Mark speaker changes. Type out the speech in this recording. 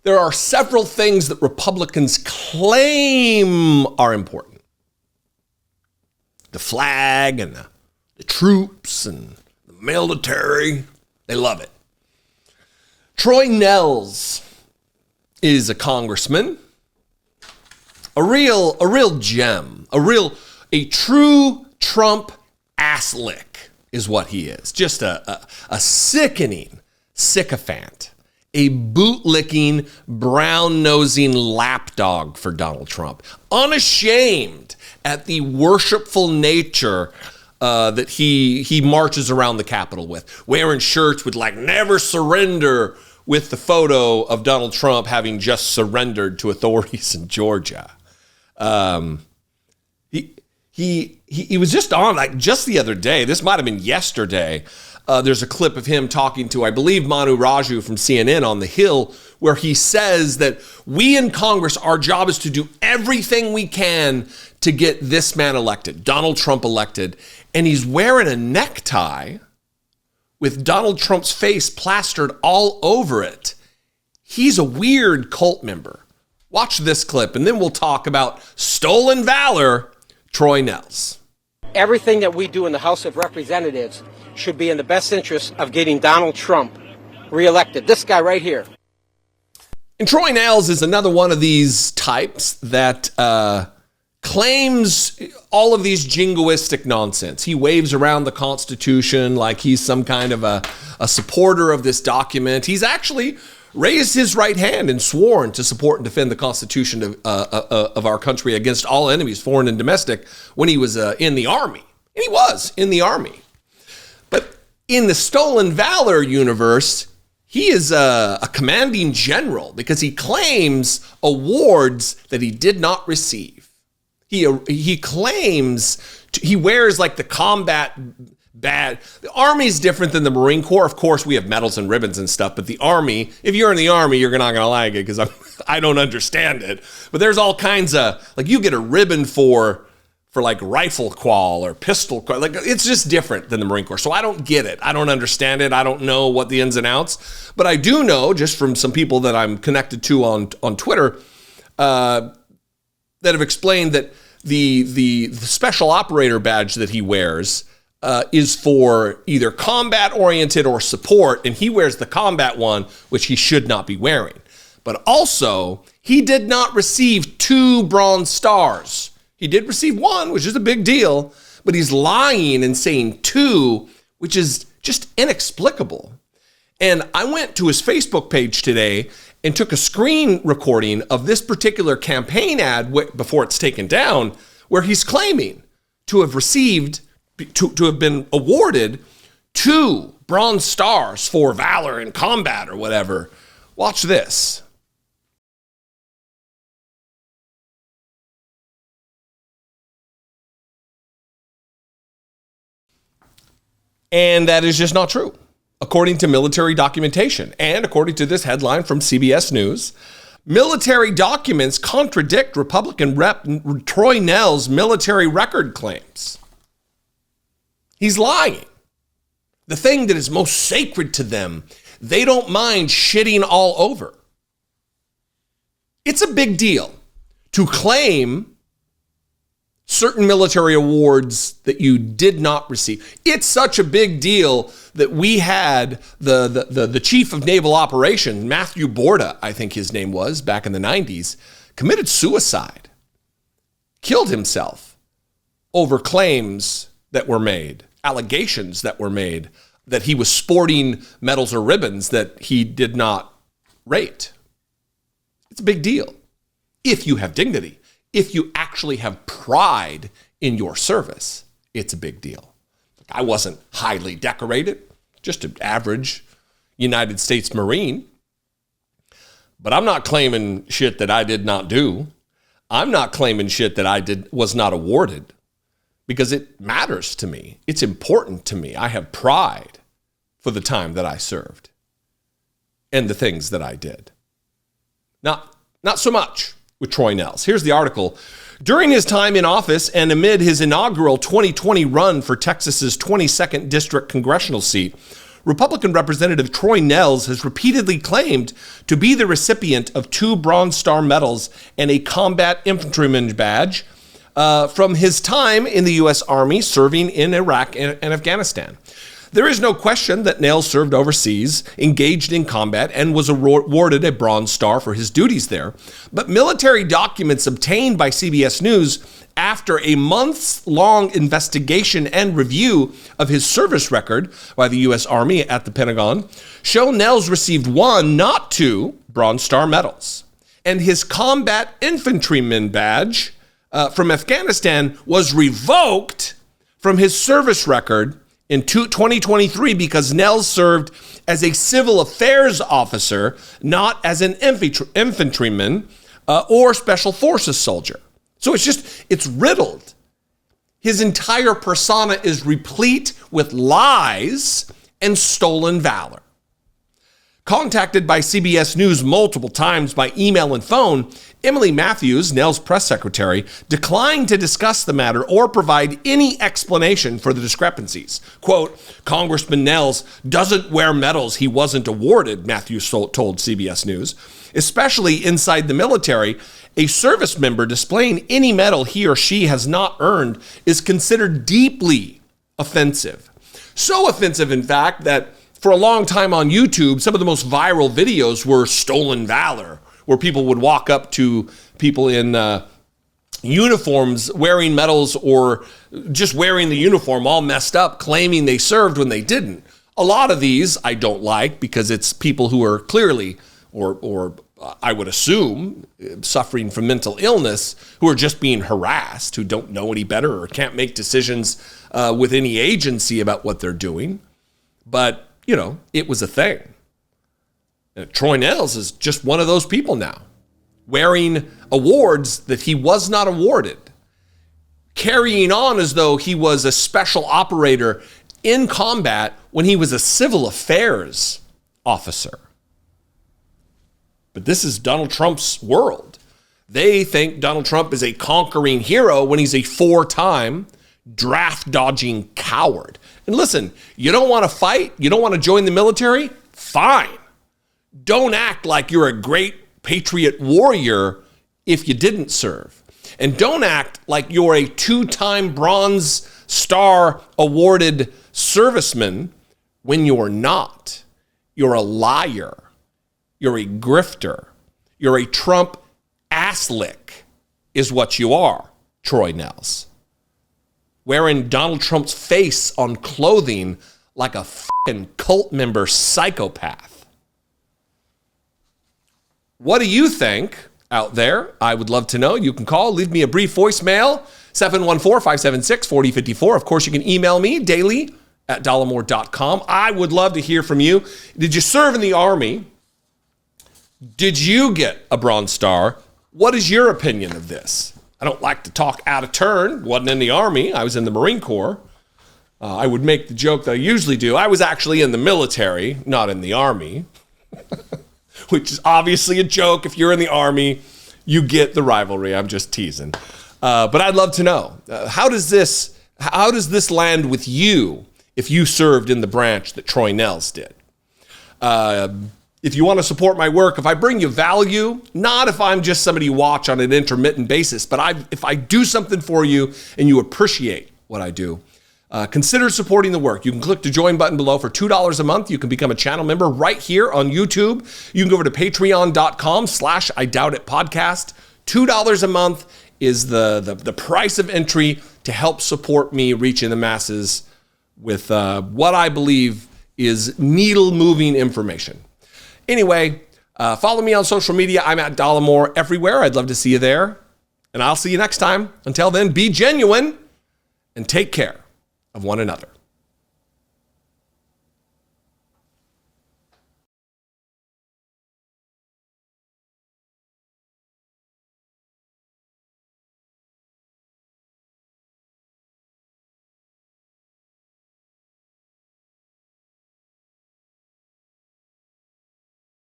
Speaker 1: there are several things that Republicans claim are important. The flag and the troops and the military, they love it. Troy Nehls is a congressman, a real gem, a true Trump ass lick is what he is. Just a sickening sycophant, a bootlicking, brown-nosing lapdog for Donald Trump, unashamed at the worshipful nature that he marches around the Capitol with, wearing shirts with like "never surrender," with the photo of Donald Trump having just surrendered to authorities in Georgia. He was just on, like, just the other day. This might have been yesterday. There's a clip of him talking to, I believe, Manu Raju from CNN on the Hill, where he says that we in Congress, our job is to do everything we can to get this man elected, Donald Trump elected. And he's wearing a necktie with Donald Trump's face plastered all over it. He's a weird cult member. Watch this clip, and then we'll talk about stolen valor, Troy Nehls.
Speaker 2: Everything that we do in the House of Representatives should be in the best interest of getting Donald Trump reelected. This guy right here.
Speaker 1: And Troy Nehls is another one of these types that claims all of these jingoistic nonsense. He waves around the Constitution like he's some kind of a supporter of this document. He's actually raised his right hand and sworn to support and defend the Constitution of our country against all enemies, foreign and domestic, when he was in the Army. And he was in the Army. But in the stolen valor universe, he is a commanding general because he claims awards that he did not receive. He claims he wears like the combat badge. The Army's different than the Marine Corps. Of course, we have medals and ribbons and stuff, but the Army, if you're in the Army, you're not going to like it because I don't understand it. But there's all kinds of, like, you get a ribbon for like rifle qual or pistol qual. Like, it's just different than the Marine Corps. So I don't get it. I don't understand it. I don't know what the ins and outs. But I do know, just from some people that I'm connected to on Twitter, that have explained that the special operator badge that he wears is for either combat-oriented or support, and he wears the combat one, which he should not be wearing. But also, he did not receive 2 Bronze Stars. He did receive 1, which is a big deal, but he's lying and saying 2, which is just inexplicable. And I went to his Facebook page today and took a screen recording of this particular campaign ad before it's taken down, where he's claiming to have received, to have been awarded 2 Bronze Stars for valor in combat or whatever. Watch this. And that is just not true, according to military documentation. And according to this headline from CBS News, military documents contradict Republican Rep. Troy Nehls' military record claims. He's lying. The thing that is most sacred to them, they don't mind shitting all over. It's a big deal to claim certain military awards that you did not receive. It's such a big deal that we had the chief of naval operations, Matthew Borda, I think his name was, back in the 90s, committed suicide, killed himself over claims that were made, allegations that were made, that he was sporting medals or ribbons that he did not rate. It's a big deal. If you have dignity, if you actually have pride in your service, it's a big deal. I wasn't highly decorated, just an average United States Marine. But I'm not claiming shit that I did not do. I'm not claiming shit that I was not awarded, because it matters to me. It's important to me. I have pride for the time that I served and the things that I did. Not so much with Troy Nehls. Here's the article. During his time in office and amid his inaugural 2020 run for Texas's 22nd district congressional seat, Republican Representative Troy Nehls has repeatedly claimed to be the recipient of 2 Bronze Star medals and a combat infantryman badge from his time in the U.S. Army serving in Iraq and Afghanistan. There is no question that Nehls served overseas, engaged in combat, and was awarded a Bronze Star for his duties there. But military documents obtained by CBS News after a months-long investigation and review of his service record by the U.S. Army at the Pentagon show Nehls received 1, not 2, Bronze Star medals. And his combat infantryman badge from Afghanistan was revoked from his service record in 2023 because Nehls served as a civil affairs officer, not as an infantryman or special forces soldier. So it's riddled. His entire persona is replete with lies and stolen valor. Contacted by CBS News multiple times by email and phone, Emily Matthews, Nehls' press secretary, declined to discuss the matter or provide any explanation for the discrepancies. Quote, Congressman Nehls doesn't wear medals he wasn't awarded, Matthews told CBS News. Especially inside the military, a service member displaying any medal he or she has not earned is considered deeply offensive. So offensive, in fact, that for a long time on YouTube, some of the most viral videos were stolen valor, where people would walk up to people in uniforms wearing medals or just wearing the uniform all messed up, claiming they served when they didn't. A lot of these I don't like because it's people who are clearly, or I would assume, suffering from mental illness, who are just being harassed, who don't know any better or can't make decisions with any agency about what they're doing. But you know, it was a thing. And Troy Nehls is just one of those people now, wearing awards that he was not awarded, carrying on as though he was a special operator in combat when he was a civil affairs officer. But this is Donald Trump's world. They think Donald Trump is a conquering hero when he's a 4-time draft-dodging coward. And listen, you don't want to fight? You don't want to join the military? Fine. Don't act like you're a great patriot warrior if you didn't serve. And don't act like you're a 2-time Bronze Star awarded serviceman when you're not. You're a liar. You're a grifter. You're a Trump asslick is what you are, Troy Nehls. Wearing Donald Trump's face on clothing like a fucking cult member psychopath. What do you think out there? I would love to know. You can call, leave me a brief voicemail, 714-576-4054. Of course, you can email me daily at dollemore.com. I would love to hear from you. Did you serve in the Army? Did you get a Bronze Star? What is your opinion of this? I don't like to talk out of turn. Wasn't in the Army. I was in the Marine Corps. I would make the joke that I usually do. I was actually in the military, not in the Army, which is obviously a joke. If you're in the Army, you get the rivalry. I'm just teasing. But I'd love to know, how does this land with you if you served in the branch that Troy Nehls did? If you want to support my work, if I bring you value, not if I'm just somebody you watch on an intermittent basis, but if I do something for you and you appreciate what I do, consider supporting the work. You can click the join button below for $2 a month. You can become a channel member right here on YouTube. You can go over to patreon.com/IDoubtItPodcast. $2 a month is the price of entry to help support me reaching the masses with what I believe is needle-moving information. Anyway, follow me on social media. I'm at Dollemore everywhere. I'd love to see you there. And I'll see you next time. Until then, be genuine and take care of one another.